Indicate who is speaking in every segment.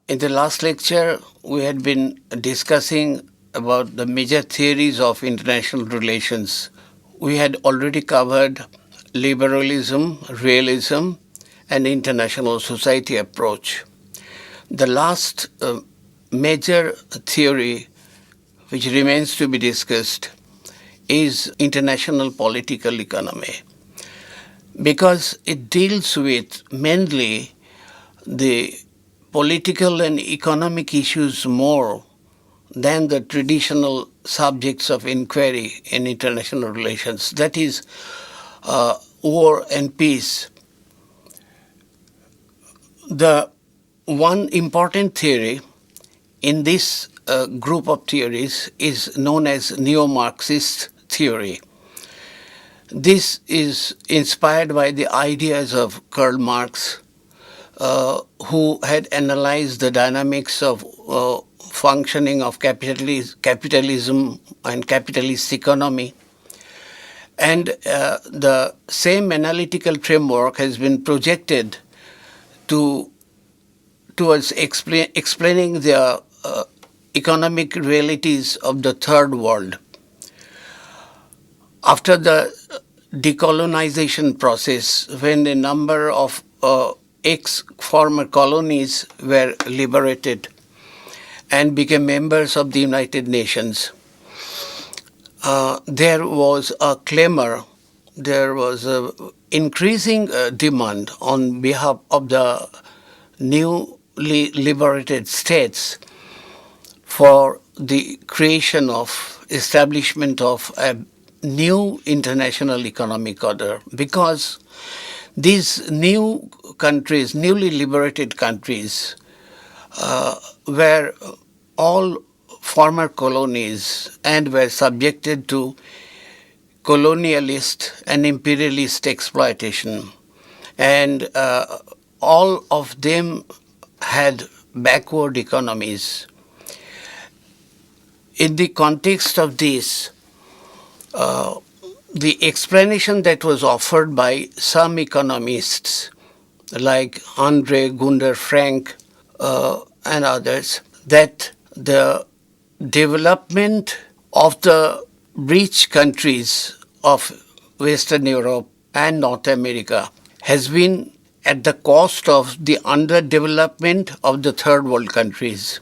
Speaker 1: In the last lecture, we had been discussing about the major theories of international relations. We had already covered liberalism, realism, and international society approach. The last major theory which remains to be discussed is international political economy, because it deals with mainly the political and economic issues more than the traditional subjects of inquiry in international relations, that is, war and peace. The one important theory in this group of theories is known as neo-Marxist theory. This is inspired by the ideas of Karl Marx, who had analyzed the dynamics of functioning of capitalism and capitalist economy. And the same analytical framework has been projected towards explaining the economic realities of the third world. After the decolonization process, when a number of ex-former colonies were liberated and became members of the United Nations, there was a clamor, there was an increasing demand on behalf of the newly liberated states for the creation of, establishment of a new international economic order, because these new countries, newly liberated countries, were all former colonies and were subjected to colonialist and imperialist exploitation. And all of them had backward economies. In the context of this, the explanation that was offered by some economists like Andre Gunder Frank and others, that the development of the rich countries of Western Europe and North America has been at the cost of the underdevelopment of the third world countries.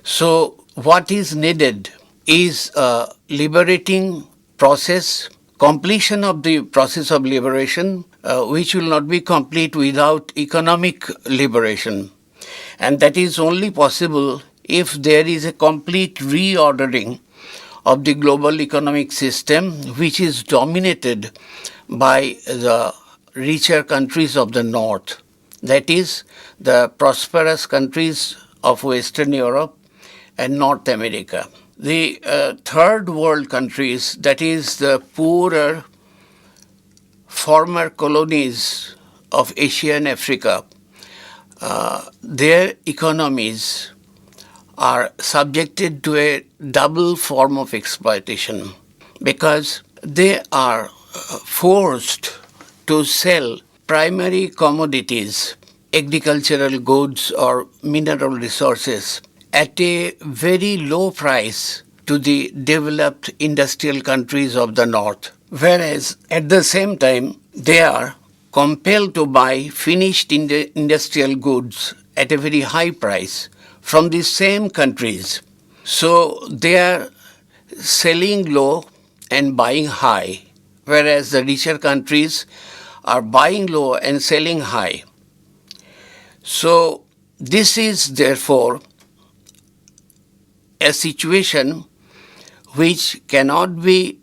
Speaker 1: So what is needed is a liberating process, completion of the process of liberation, which will not be complete without economic liberation. And that is only possible if there is a complete reordering of the global economic system, which is dominated by the richer countries of the North, that is, the prosperous countries of Western Europe and North America. The third world countries, that is, the poorer former colonies of Asia and Africa, their economies are subjected to a double form of exploitation, because they are forced to sell primary commodities, agricultural goods or mineral resources, at a very low price to the developed industrial countries of the North, whereas at the same time they are compelled to buy finished industrial goods at a very high price from the same countries. So they are selling low and buying high, whereas the richer countries are buying low and selling high. So this is therefore a situation which cannot be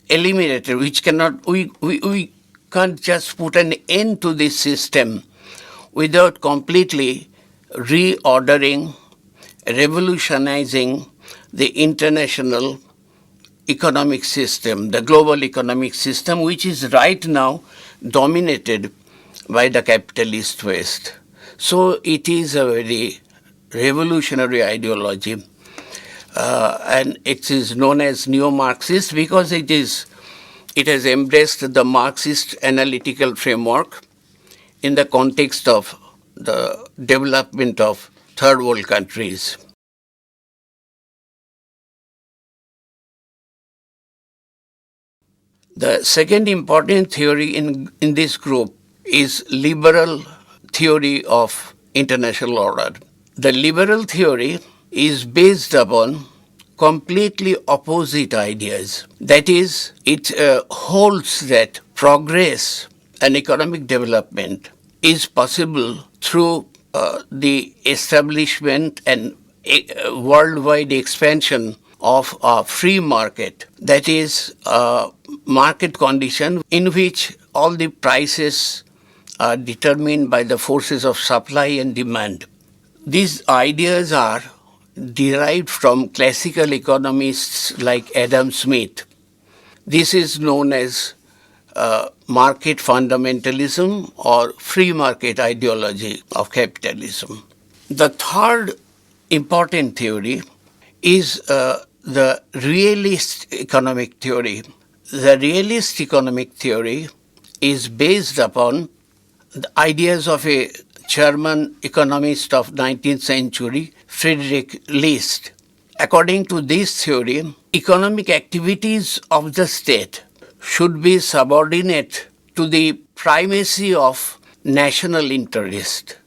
Speaker 1: eliminated, which cannot, we can't just put an end to this system without completely reordering, revolutionizing the international economic system, the global economic system, which is right now dominated by the capitalist West. So it is a very revolutionary ideology, and it is known as neo-Marxist because it has embraced the Marxist analytical framework in the context of the development of third world countries. The second important theory in this group is liberal theory of international order. The liberal theory is based upon completely opposite ideas. That is, it holds that progress and economic development is possible through the establishment and worldwide expansion of a free market. That is a market condition in which all the prices are determined by the forces of supply and demand. These ideas are derived from classical economists like Adam Smith. This is known as market fundamentalism or free market ideology of capitalism. The third important theory is the realist economic theory. The realist economic theory is based upon the ideas of a German economist of 19th century, Friedrich List. According to this theory, economic activities of the state should be subordinate to the primacy of national interest.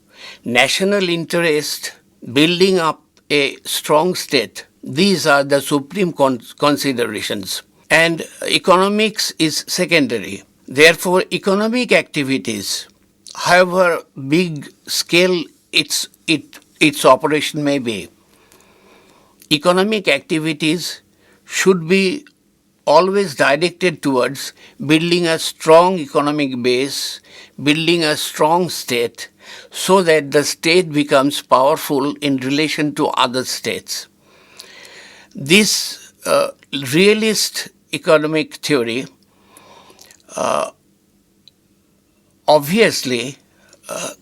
Speaker 1: National interest, building up a strong state, these are the supreme considerations. And economics is secondary. Therefore, economic activities, however big scale its operation may be, economic activities should be always directed towards building a strong economic base, building a strong state, so that the state becomes powerful in relation to other states. This realist economic theory obviously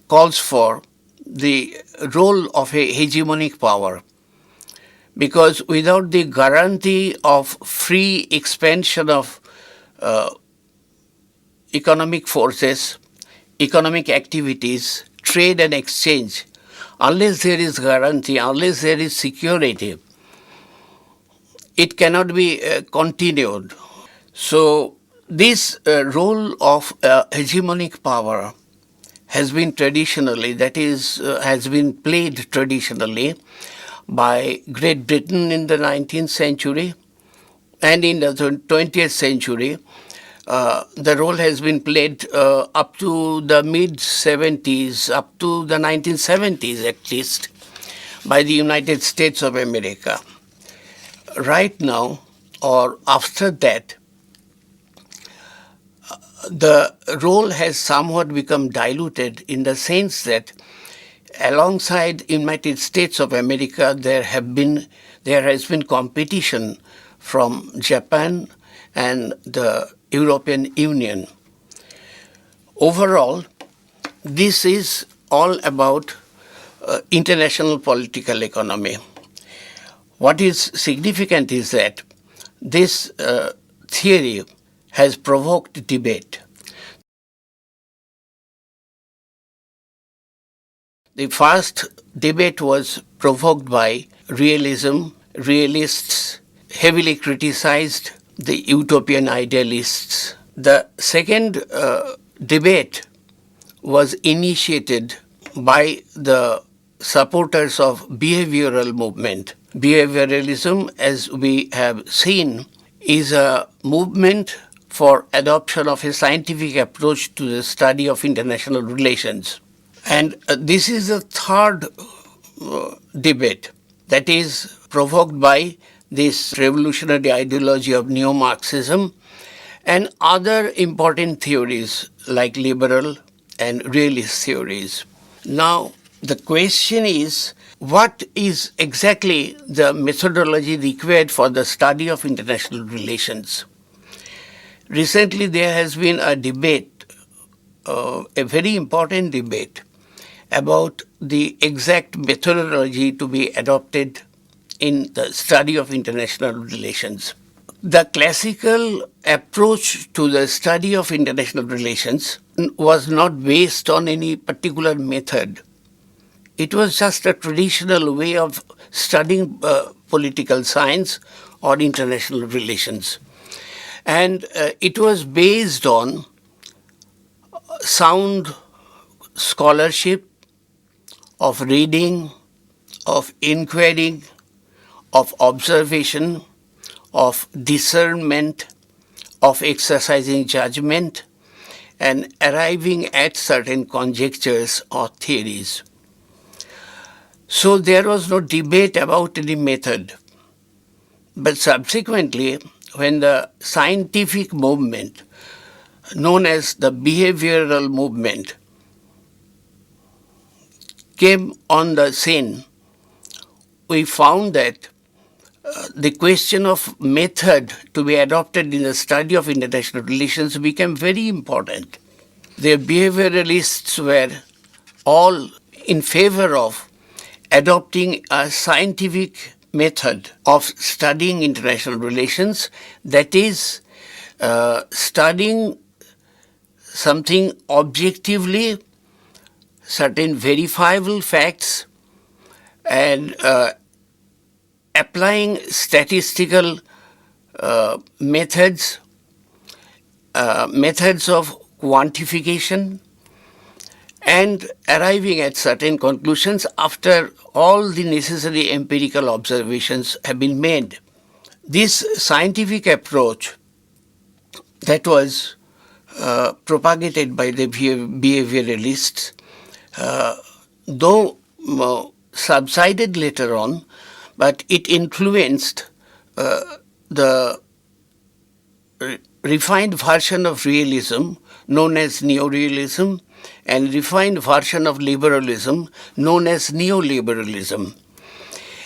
Speaker 1: calls for the role of a hegemonic power, because without the guarantee of free expansion of economic forces, economic activities, trade and exchange, unless there is guarantee, unless there is security, it cannot be continued. So this role of hegemonic power has been traditionally, that is, has been played traditionally by Great Britain in the 19th century, and in the 20th century, the role has been played up to the mid-70s, up to the 1970s at least, by the United States of America. Right now, or after that, the role has somewhat become diluted in the sense that alongside United States of America, there has been competition from Japan and the European Union. Overall, this is all about international political economy. What is significant is that this theory has provoked debate. The first debate was provoked by realism. Realists heavily criticized the utopian idealists. The second debate was initiated by the supporters of behavioral movement. Behavioralism, as we have seen, is a movement for adoption of a scientific approach to the study of international relations. And this is the third debate that is provoked by this revolutionary ideology of neo-Marxism and other important theories like liberal and realist theories. Now, the question is, what is exactly the methodology required for the study of international relations? Recently, there has been a debate, a very important debate, about the exact methodology to be adopted in the study of international relations. The classical approach to the study of international relations was not based on any particular method. It was just a traditional way of studying political science or international relations. And it was based on sound scholarship, of reading, of inquiring, of observation, of discernment, of exercising judgment, and arriving at certain conjectures or theories. So there was no debate about any method. But subsequently, when the scientific movement, known as the behavioral movement, came on the scene, we found that the question of method to be adopted in the study of international relations became very important. The behavioralists were all in favor of adopting a scientific method of studying international relations, that is, studying something objectively, certain verifiable facts, and applying statistical methods, methods of quantification, and arriving at certain conclusions after all the necessary empirical observations have been made. This scientific approach that was propagated by the behavioralists, though subsided later on, but it influenced the refined version of realism known as neorealism and refined version of liberalism known as neoliberalism,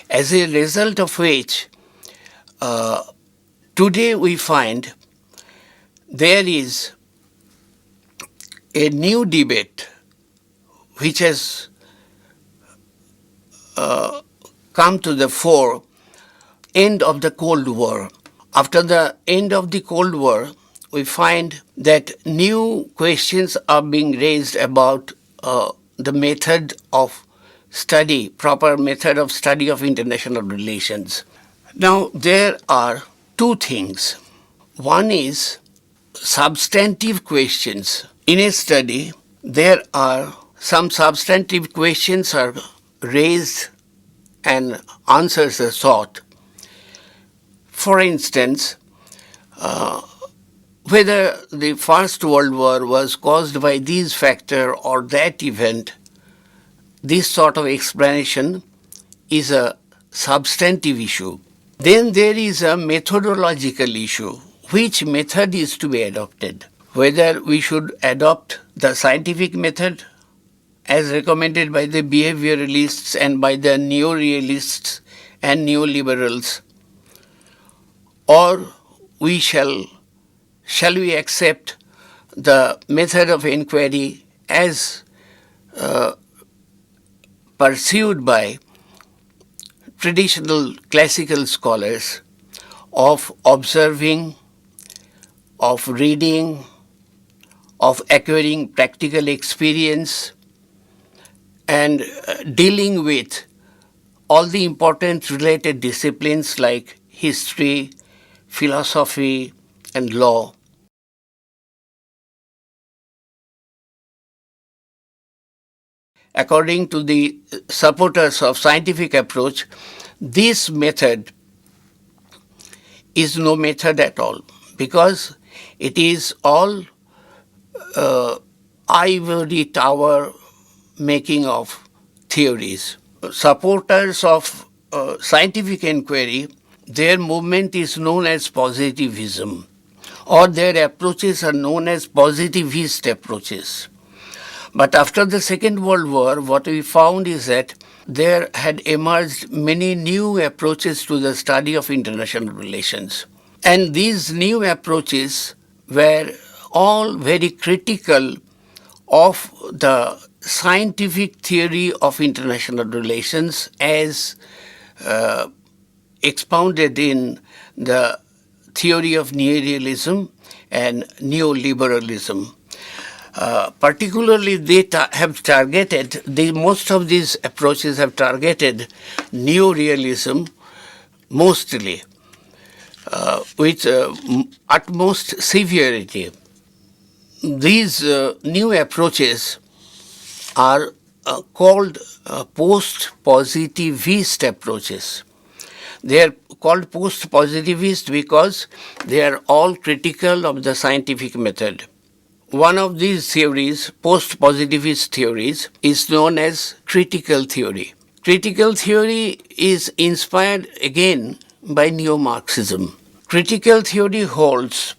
Speaker 1: as a result of which today we find there is a new debate which has come to the fore, end of the Cold War. After the end of the Cold War, we find that new questions are being raised about the method of study, proper method of study of international relations. Now, there are two things. One is substantive questions. In a study, there are some substantive questions are raised and answers are sought. For instance, whether the First World War was caused by this factor or that event, this sort of explanation is a substantive issue. Then there is a methodological issue. Which method is to be adopted? Whether we should adopt the scientific method as recommended by the behavioralists and by the neorealists and neoliberals, or shall we accept the method of inquiry as pursued by traditional classical scholars of observing, of reading, of acquiring practical experience, and dealing with all the important related disciplines like history, philosophy, and law. According to the supporters of scientific approach, this method is no method at all, because it is all ivory tower making of theories. Supporters of scientific inquiry, their movement is known as positivism, or their approaches are known as positivist approaches. But after the Second World War, what we found is that there had emerged many new approaches to the study of international relations. And these new approaches were all very critical of the scientific theory of international relations as expounded in the theory of neorealism and neoliberalism. Particularly, they have targeted, most of these approaches have targeted neorealism mostly, with utmost severity. These new approaches are called post-positivist approaches. They are called post-positivist because they are all critical of the scientific method. One of these theories, post-positivist theories, is known as critical theory. Critical theory is inspired again by neo-Marxism. Critical theory holds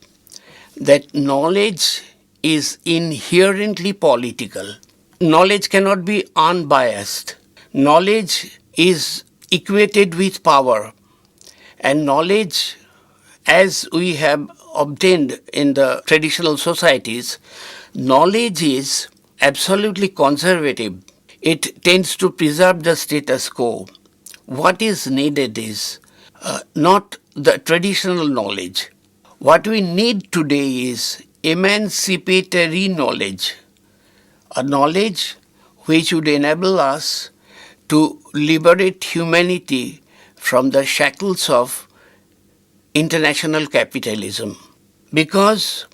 Speaker 1: that knowledge is inherently political. Knowledge cannot be unbiased. Knowledge is equated with power, and knowledge, as we have obtained in the traditional societies, knowledge is absolutely conservative. It tends to preserve the status quo. What is needed is not the traditional knowledge. What we need today is emancipatory knowledge, a knowledge which would enable us to liberate humanity from the shackles of international capitalism. Because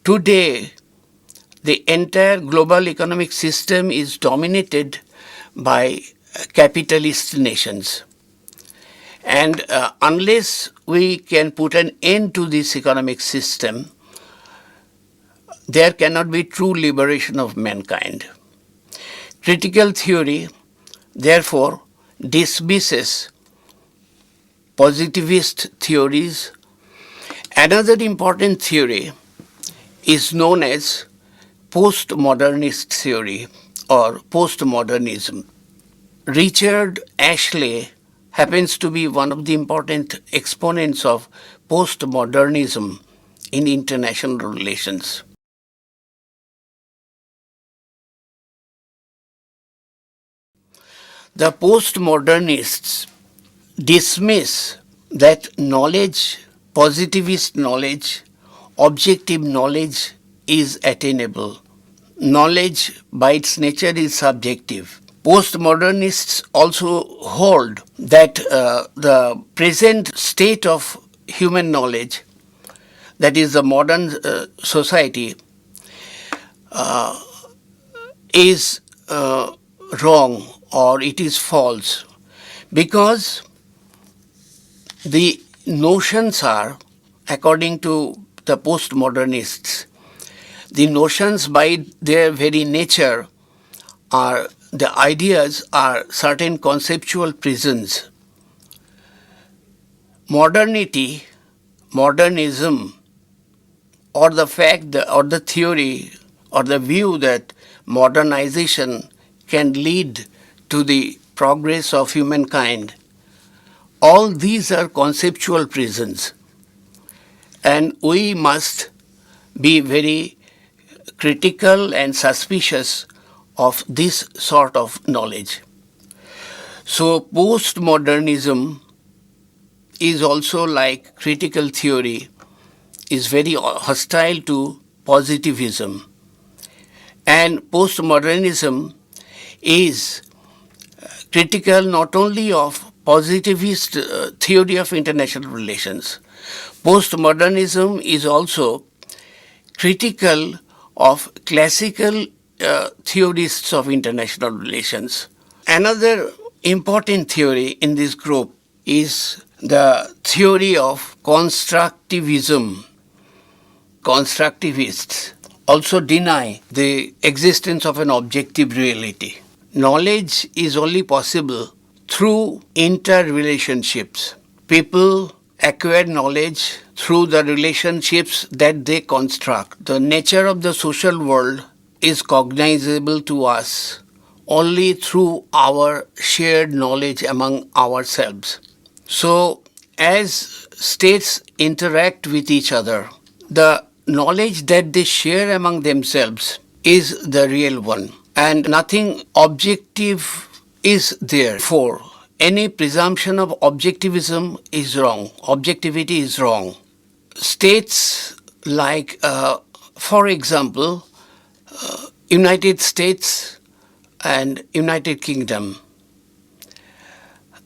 Speaker 1: today the entire global economic system is dominated by capitalist nations. And unless we can put an end to this economic system, there cannot be true liberation of mankind. Critical theory, therefore, dismisses positivist theories. Another important theory is known as postmodernist theory or postmodernism. Richard Ashley happens to be one of the important exponents of postmodernism in international relations. The postmodernists dismiss that knowledge, positivist knowledge, objective knowledge is attainable. Knowledge by its nature is subjective. Postmodernists also hold that the present state of human knowledge, that is the modern society, is wrong or it is false, because the notions are, according to the postmodernists, the notions by their very nature are, the ideas are certain conceptual prisons. Modernity, modernism, or the fact or the theory or the view that modernization can lead to the progress of humankind, all these are conceptual prisons. And we must be very critical and suspicious of this sort of knowledge. So postmodernism is also, like critical theory, is very hostile to positivism. And postmodernism is critical not only of positivist theory of international relations. Postmodernism is also critical of classical theorists of international relations. Another important theory in this group is the theory of constructivism. Constructivists also deny the existence of an objective reality. Knowledge is only possible through interrelationships. People acquire knowledge through the relationships that they construct. The nature of the social world is cognizable to us only through our shared knowledge among ourselves. So, as states interact with each other, the knowledge that they share among themselves is the real one, and nothing objective is there. For any presumption of objectivism is wrong. Objectivity is wrong. States like For example, United States and United Kingdom,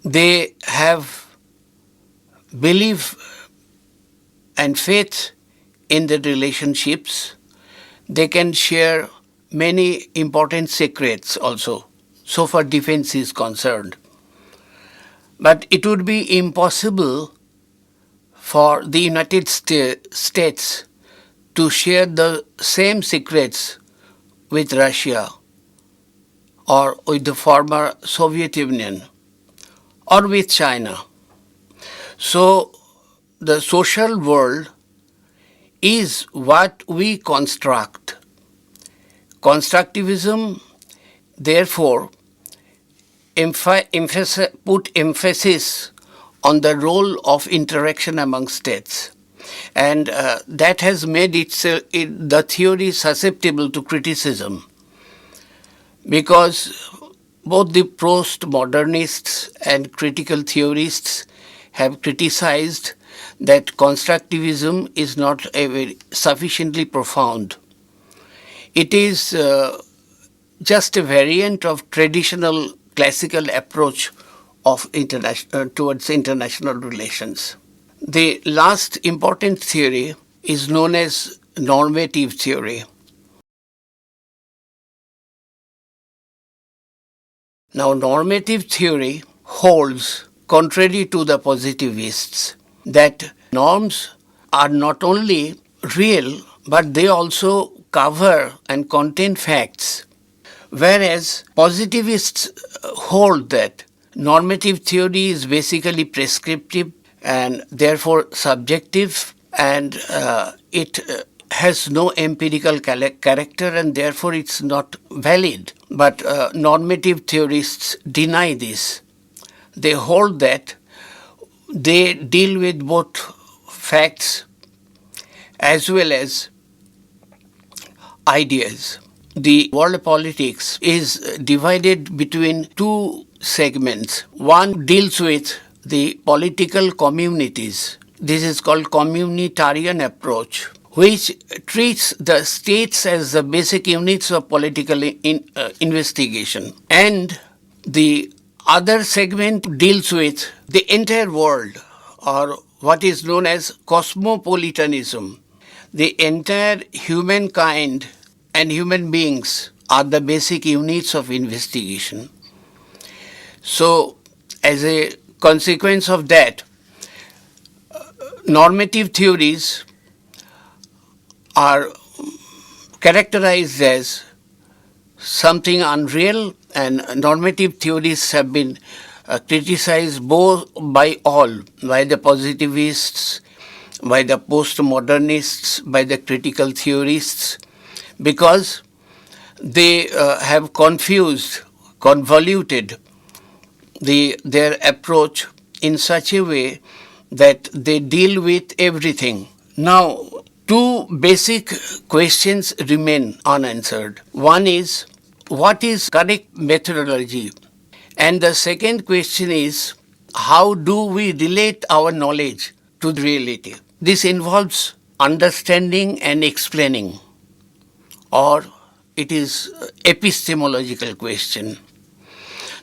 Speaker 1: they have belief and faith in the relationships. They can share many important secrets also, so far defense is concerned. But it would be impossible for the United States to share the same secrets with Russia or with the former Soviet Union or with China. So the social world is what we construct. Constructivism, therefore, put emphasis on the role of interaction among states. And that has made the theory susceptible to criticism, because both the post-modernists and critical theorists have criticized that constructivism is not sufficiently profound. It is just a variant of traditional classical approach of towards international relations. The last important theory is known as normative theory. Now, normative theory holds, contrary to the positivists, that norms are not only real, but they also cover and contain facts. Whereas positivists hold that normative theory is basically prescriptive and therefore subjective, and it has no empirical character, and therefore it's not valid. But normative theorists deny this. They hold that they deal with both facts as well as ideas. The world politics is divided between two segments. One deals with the political communities. This is called communitarian approach, which treats the states as the basic units of political investigation. And the other segment deals with the entire world, or what is known as cosmopolitanism. The entire humankind and human beings are the basic units of investigation. So, as a consequence of that, normative theories are characterized as something unreal, and normative theories have been criticized both by all, by the positivists, by the postmodernists, by the critical theorists, because they have convoluted their approach in such a way that they deal with everything. Now, two basic questions remain unanswered. One is, what is correct methodology? And the second question is, how do we relate our knowledge to reality? This involves understanding and explaining, or it is epistemological question.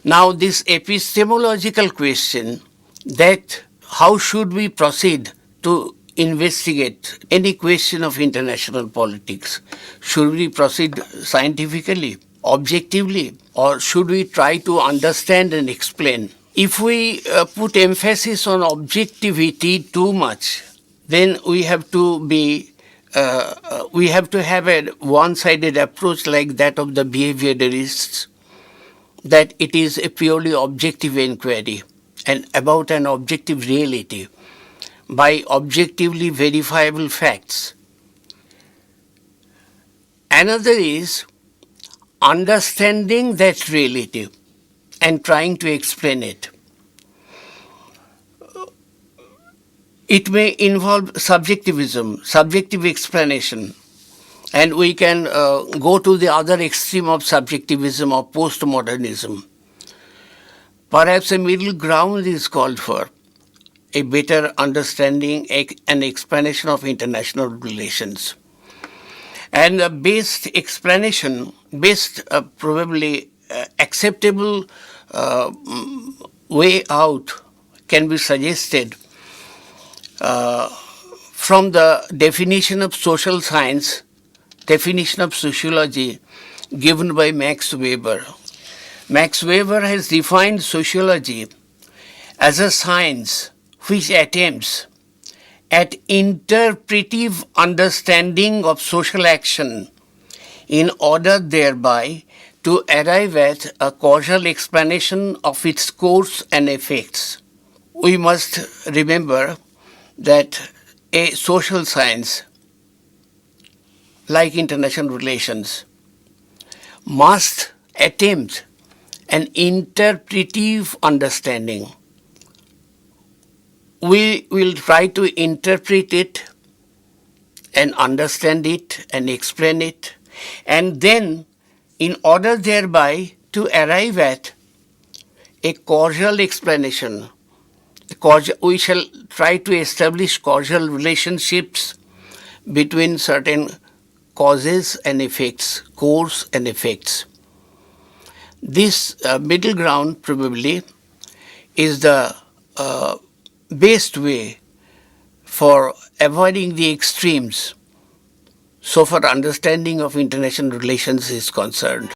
Speaker 1: Now, this epistemological question, that how should we proceed to investigate any question of international politics? Should we proceed scientifically, objectively, or should we try to understand and explain? If we put emphasis on objectivity too much, then we have to have a one-sided approach like that of the behavioralists, that it is a purely objective inquiry and about an objective reality by objectively verifiable facts. Another is understanding that reality and trying to explain it. It may involve subjectivism, subjective explanation, and we can go to the other extreme of subjectivism or postmodernism. Perhaps a middle ground is called for, a better understanding and explanation of international relations. And the best explanation, best probably acceptable way out can be suggested from the definition of social science, definition of sociology given by Max Weber. Max Weber has defined sociology as a science which attempts at interpretive understanding of social action in order thereby to arrive at a causal explanation of its course and effects. We must remember that a social science like international relations must attempt an interpretive understanding. We will try to interpret it and understand it and explain it, and then in order thereby to arrive at a causal explanation, we shall try to establish causal relationships between certain causes and effects, cause and effects. This middle ground probably is the best way for avoiding the extremes so far understanding of international relations is concerned.